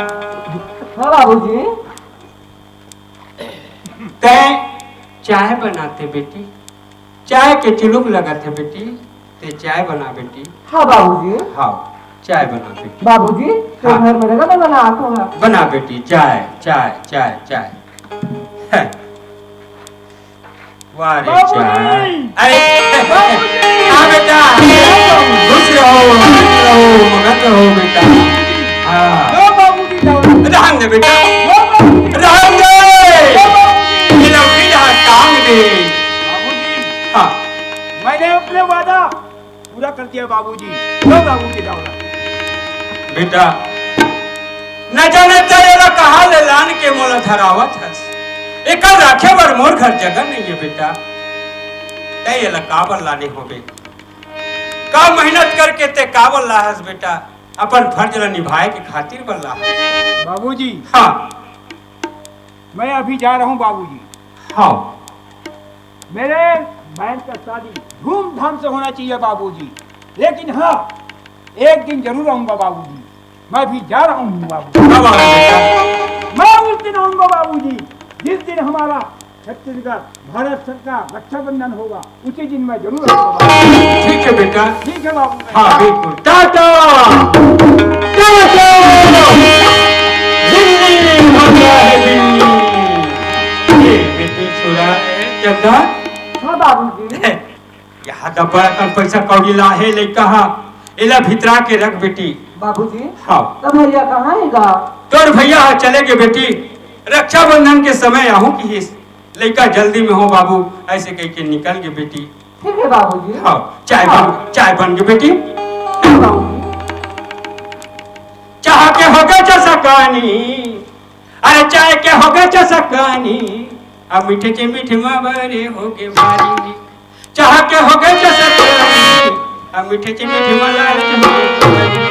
हाँ बाबूजी। तय चाय बनाते बेटी, चाय के चिलुक लगाते बेटी, ते चाय बना बेटी। हाँ बाबूजी। हाँ चाय बना बेटी। बाबूजी हाँ। घर में रहेगा, मैं बना दूंगा। बना बेटी चाय चाय चाय चाय। वाह रे चाय। हाँ बेटा, खुश रहो मगन रहो बेटा। हाँ रहन दे बेटा, रहन दे, टांग दे। हाँ मैंने अपने वादा पूरा कर दिया बाबूजी। लो बाबूजी दौड़ा। बेटा न जाने तेरा कहा ले लान के मोला धरावत हस, एक राखे बर मोर घर जगह नहीं है बेटा। तय ला काबर लाने हो बे, का मेहनत करके ते काबर लाहस बेटा, अपन फर्ज ला निभाए के खातिर बल्ला। बाबूजी हाँ मैं अभी जा रहा हूँ बाबूजी। हाँ मेरे बहन का शादी धूमधाम से होना चाहिए बाबूजी, लेकिन हाँ एक दिन जरूर आऊंगा बाबूजी। मैं भी जा रहा हूँ बाबूजी। कब आ रहे बेटा? मैं उस दिन आऊंगा बाबूजी जिस दिन हमारा छत्तीसगढ़ भारत सरकार रक्षाबंधन होगा, उसी दिन मैं जरूर आऊंगा। ठीक है बेटा। ठीक है बाबू। हाँ बिल्कुल। टाटा टाटा। दिल्ली भागा है दिल्ली। ये बेटी छुरा है चंदा। हाँ बाबूजी। यहाँ दबा कर पैसा कौड़ी ला है ले कहा, इला भितरा के रख बेटी। बाबूजी हाँ तो भैया कहाँ हैगा? तोर भैया चले गए बेटी, रक्षाबंधन के समय आहू की हिस, लड़का जल्दी में हो बाबू, ऐसे कह के निकल गए बेटी। ठीक है बाबूजी। हाँ चाय बन गई बेटी। चाह के हो गए चसकानी, अरे चाय के हो गए चसकानी, अब मीठे चे मीठे मावरे हो गए बारी। चाह के हो गए चसकानी, अब मीठे चे मीठे मावरे हो गए बारी।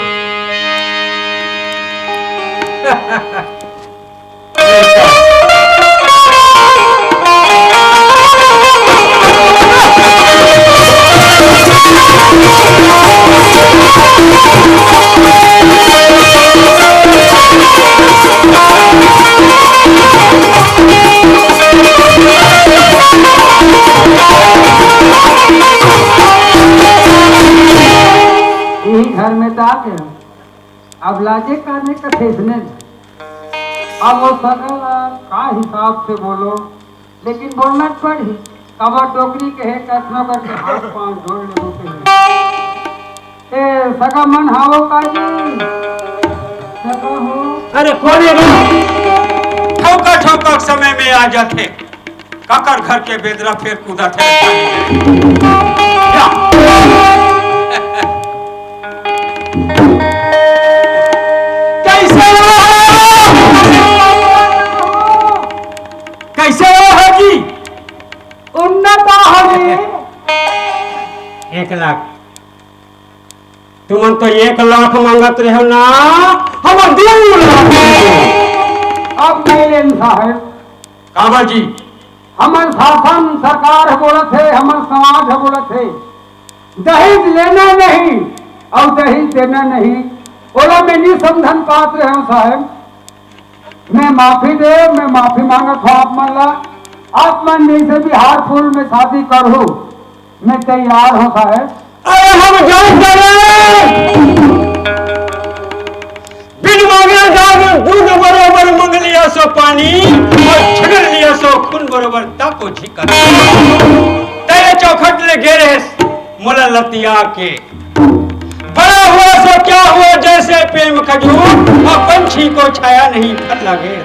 घर में ताके अब लाजे काने का ठेसने, अब वो सकल का हिसाब से बोलो, लेकिन बोलना पड़ी। अब टोकरी के है कैसनो करके हाथ पांव जोड़ ले बोते ए सका मन हावो काजी सका हो। अरे कौन ठोका ठोका समय में आ जाते, काकर घर के बेदरा फिर कूदा थे। कैसे होगी? उन्नत होगी। 1 लाख तुम तो 1 लाख मांगत रहे हो ना, हम 2 लाख। अब मेरे साहब काबा जी हमर शासन सरकार बोलत है, हमर समाज बोलत है दहेज लेना नहीं और दहेज देना नहीं। बोला मैं नहीं समझन पात्र हूँ साहब, मैं माफी दे, मैं माफी मांगत हूँ आप मन ला। आप मन नहीं से भी हार फूल में शादी करूँ, मैं तैयार हूँ साहब। अरे हम जान बिन मांगे जागे दूध बरोबर मंग लिया सो पानी, और छगल लिया सो खून बरोबर ताको झिका। तेरे चौखट ले गेरे मोला लतिया के, बड़ा हुआ सो क्या हुआ जैसे प्रेम खजूर, और पंछी को छाया नहीं फल लगे।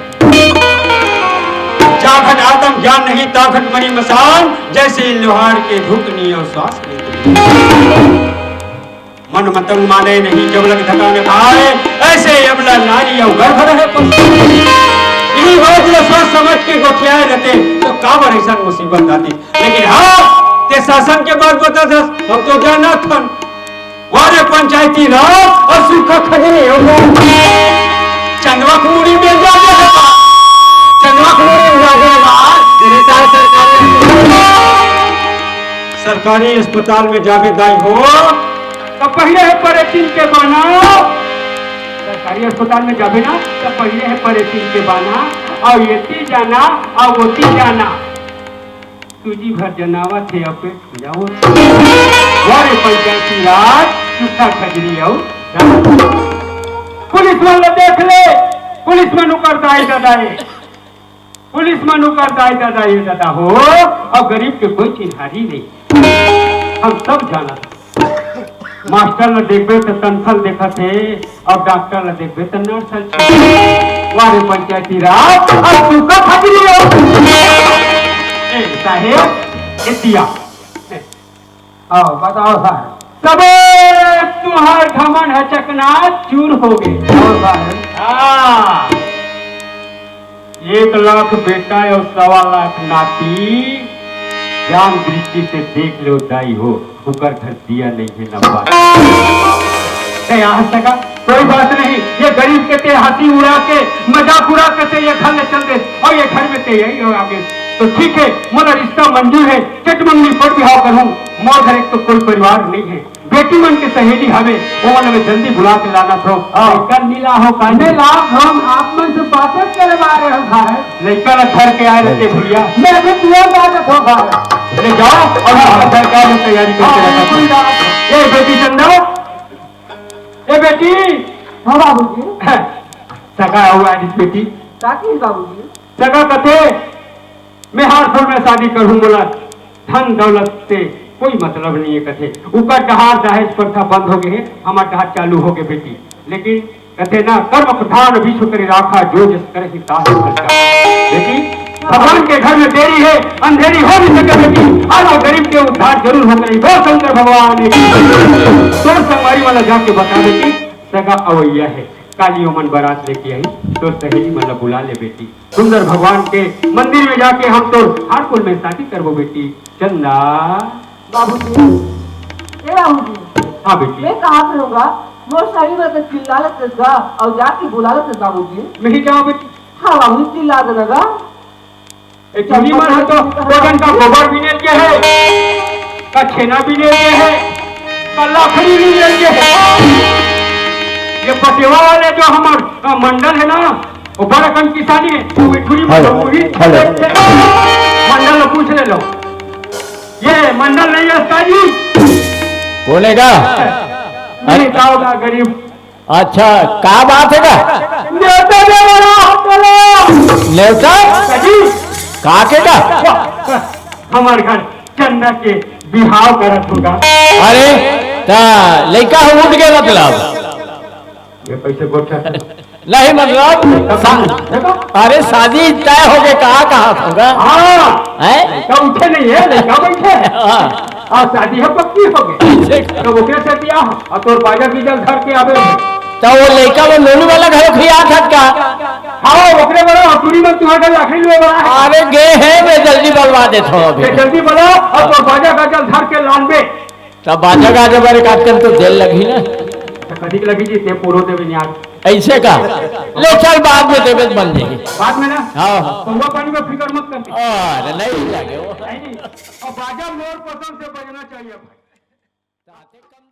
जाघट आदम ज्ञान नहीं ताघट मरी मसान, जैसे लोहार के धुकनी और श्वास मन मतंग माने नहीं जब लग धकाने भाए, ऐसे अबला नारी और गर्भ रहे इन्हीं बात ले सोच समझ के गोठियाए रहते तो काबर ऐसा मुसीबत आती। लेकिन हाँ ते शासन के बाद बता दस, हम तो जाना था वारे पंचायती राव और सूखा खजनी हो चंदवा कुड़ी में जाने लगा, चंदवा कुड़ी में जाने सरकारी अस्पताल में जाके दाई हो तो पहले है परेटिन के बनाओ, सरकारी अस्पताल में जाबे ना तो पहले है परेशान के बाना और ये जाना और वो जाना तुझी भर जनावा थे अब पेट जाओ वारे पंचायती राज चुका खजरी आओ पुलिस वाला देख ले पुलिस में नुकर दाई दादाए पुलिस में नुकर दाई दादाए दादा हो और गरीब के कोई चिन्हारी नहीं हम सब जाना मास्टर ने देखबे तो तनखल देखा थे और डॉक्टर ने देखबे तो नर्स वारे पंचायती राज और चुका खजरी आओ साहेब इतिया आओ बताओ साहब सब तुम्हार घमन है चकना चूर हो गए और साहब 1 लाख बेटा और 1.25 लाख नाती जान दृष्टि से देख लो दाई हो ऊपर घर दिया नहीं है नब्बा यहाँ सका कोई बात नहीं ये गरीब के ते हंसी उड़ा के मजाक उड़ा के ते ये घर में चल दे और ये घर में ते यही हो आगे तो ठीक है मेरा रिश्ता मंजूर है चटमंगनी पर बिहाव करूं मोर घर एक तो कोई परिवार नहीं है बेटी मन के सहेली हमें वो मन में जल्दी बुला के लाना थो कर नीला हो काने लाभ हम आप मन से बातें करवा रहे हो साहब लड़का ना घर के आए रहते भैया मैं अभी तुझे बात हो साहब ले जाओ और हमारा सरकार में तैयारी करके रखा ये बेटी चंदा ये बेटी हाँ बाबूजी सगा हुआ है बेटी ताकि बाबूजी सगा कथे मैं हारफुल में शादी करूं बोला धन दौलत से कोई मतलब नहीं है कथे ऊपर डहार दहेज प्रथा बंद हो गए हमारा डहार चालू हो गए बेटी लेकिन कथे ना कर्म प्रधान विश्व करे राखा जो जिस करे ही ताहे करता बेटी भगवान के घर में देरी है अंधेरी हो नहीं सके बेटी आज गरीब के उद्धार जरूर हो गई वो शंकर भगवान ने तो संगवारी वाला जाके बता बेटी सगा अवैया है कालियों मन बारात लेके आई तो सहेली मतलब बुला ले बेटी सुंदर भगवान के मंदिर में जाके हम तो हारकुल में शादी करबो बेटी चंदा बाबूजी ए बाबूजी हाँ बेटी मैं कहाँ पे होगा मोर साड़ी में तो चिल्ला लेते गा और जाके बुला लेते बाबूजी मैं ही जाऊँ बेटी हाँ बाबूजी चिल्ला देगा एक चुनी मन है तो भोजन का गोबर भी ले के है का छेना भी ले के है का लाखड़ी भी ले के है ये पटेवा वाले जो हमार मंडल है ना वो बड़ा कम किसानी है वो मिठुरी मंडल पूछ ले लो ये मंडल नहीं है उसका जी बोलेगा नहीं का होगा गरीब अच्छा क्या बात है न्योता दे बोलो न्योता जी का के का हमारे घर चंदा के बिहाव करत होगा अरे ता लड़का हो उठ गया मतलब ये पैसे गोठा नहीं मतलब अरे शादी तय हो गए कहाँ होगा हाँ हैं तो उठे नहीं है लड़का बैठे और शादी है पक्की हो गई तो ओकरे से दिया और तोर बाजा की जल घर के आवे तो वो लड़का में लोनी वाला घर खिया था हाँ ओकरे बड़ा हथुड़ी में तुम्हारे लाखड़ी ले बड़ा अरे गे है मैं जल्दी बलवा देता हूँ अभी जल्दी बोलो और तोर बाजा का जल घर के लान में तब बाजा का जब अरे काटकर तो जेल लगी ना कभी लगी जी ते पूरो देवे न्याय ऐसे का ले चल बाद में देवे बन जाएगी बाद में ना हाँ तो हुआ पानी में फिक्र मत करते अरे नहीं लगे वो और बाजा मोर पसंद से बजना चाहिए भाई